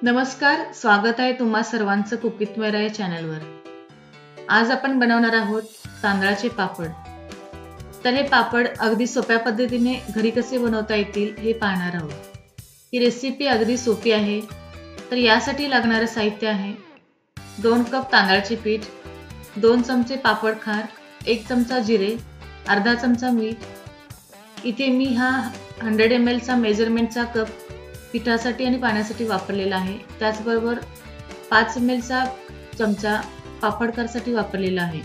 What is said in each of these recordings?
नमस्कार, स्वागत आहे तुम्हा सर्वांचं कुक विथ मेरा या चॅनलवर। आज आपण बनवणार आहोत तांदळाचे पापड। तर हे पापड अगदी सोप्या पद्धतीने घरी कसे बनवता येतील हे पाहणार आहोत। ही रेसिपी अगदी सोपी आहे। तर यासाठी लागणारे साहित्य आहे 2 कप तांदळाचे पीठ, 2 चमचे पापड खार, 1 चमचा जिरे, अर्धा चमचा मीठ। इथे मी हा 100 ml चा मेजरमेंटचा कप पिठासाठी आणि पाण्यासाठी वापरलेला आहे। त्याचबरोबर 5 ml चा चमचा पापडखारसाठी वापरलेला आहे।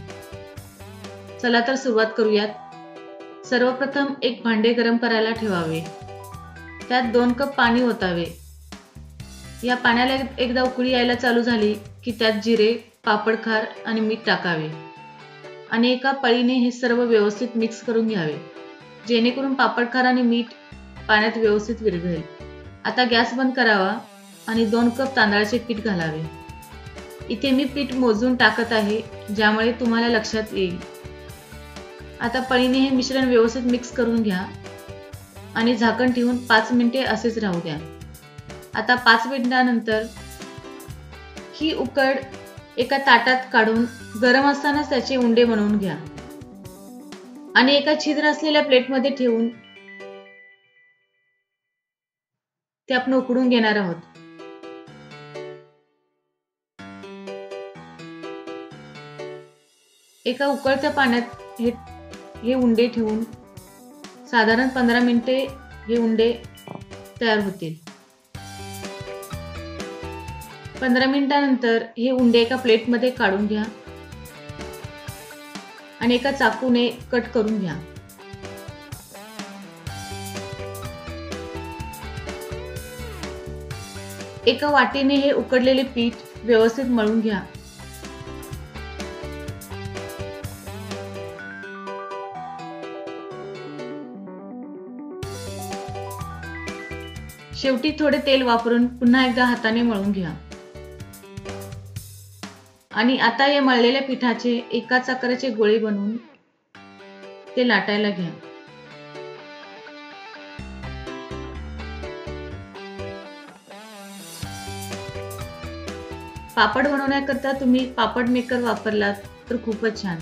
चला तर सुरुवात करूयात। सर्वप्रथम एक भांडे गरम करायला ठेवावे। त्यात 2 कप पाणी ओतावे। या पाण्याला एकदा उकळी यायला चालू झाली की त्यात जिरे, पापडखार आणि मीठ टाकावे आणि एका पळीने हे सर्व व्यवस्थित मिक्स करून घ्यावे, जेणेकरून पापडखार आणि मीठ पाण्यात व्यवस्थित विरघळेल। आता गॅस बंद करावा आणि 2 कप तांदळाचे पीठ घालावे। इथे मी पीठ मोजून टाकत आहे, ज्यामुळे तुम्हाला लक्षात येईल। आता पळीने हे मिश्रण व्यवस्थित मिक्स करून घ्या आणि झाकण ठेवून 5 मिनिटे असेच राहू द्या। आता 5 मिनिटांनंतर ही उकड एका ताटात काढून गरम असतानाच त्याचे उंडे बनवून घ्या आणि एका छिद्र असलेल्या प्लेटमध्ये ठेवून ते आपण उकडून घेणार आहोत। एका उकळत्या पाण्यात हे उंडे ठेवून साधारण 15 मिनिटे हे उंडे तयार होतील। 15 मिनिटांनंतर हे उंडे एका प्लेटमध्ये काढून घ्या आणि एका चाकूने कट करून घ्या। एका वाटीने हे उकडलेले पीठ व्यवस्थित मळून घ्या। शेवटी थोडे तेल वापरून पुन्हा एकदा हाताने मळून घ्या आणि आता या मळलेल्या पिठाचे एकाच आकाराचे गोळे बनवून ते लाटायला घ्या। पापड बनवण्याकरता तुम्ही पापड मेकर वापरलात तर खूपच छान।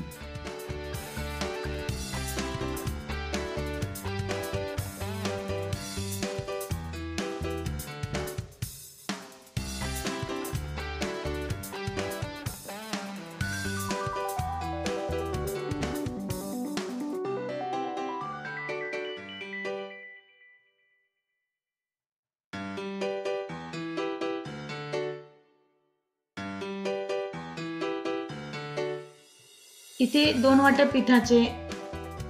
इथे 2 वाट्या पिठाचे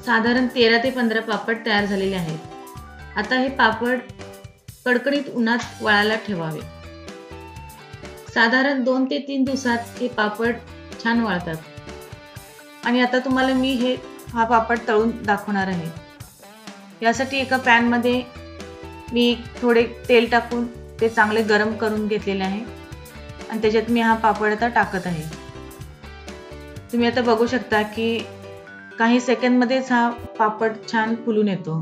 साधारण 13 ते 15 पापड तयार झालेले आहेत। आता हे पापड कडकडीत उन्हात वाळायला ठेवावे। साधारण 2 ते 3 दिवसात हे पापड छान वाळतात आणि आता तुम्हाला मी हा पापड तळून दाखवणार आहे। यासाठी एका पॅन मध्ये मी थोडे तेल टाकून ते चांगले गरम करून घेतलेले आहे आणि त्याच्यात मी हा पापड आता टाकत आहे। तुम्ही आता बघू शकता की काही सेकंदमध्येच हा पापड छान फुलून येतो।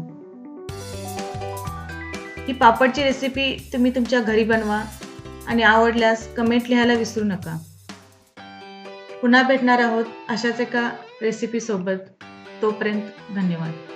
ही पापडची रेसिपी तुम्ही तुमच्या घरी बनवा आणि आवडल्यास कमेंट लिहायला विसरू नका। पुन्हा भेटणार आहोत अशाच एका रेसिपी सोबत। तोपर्यंत धन्यवाद।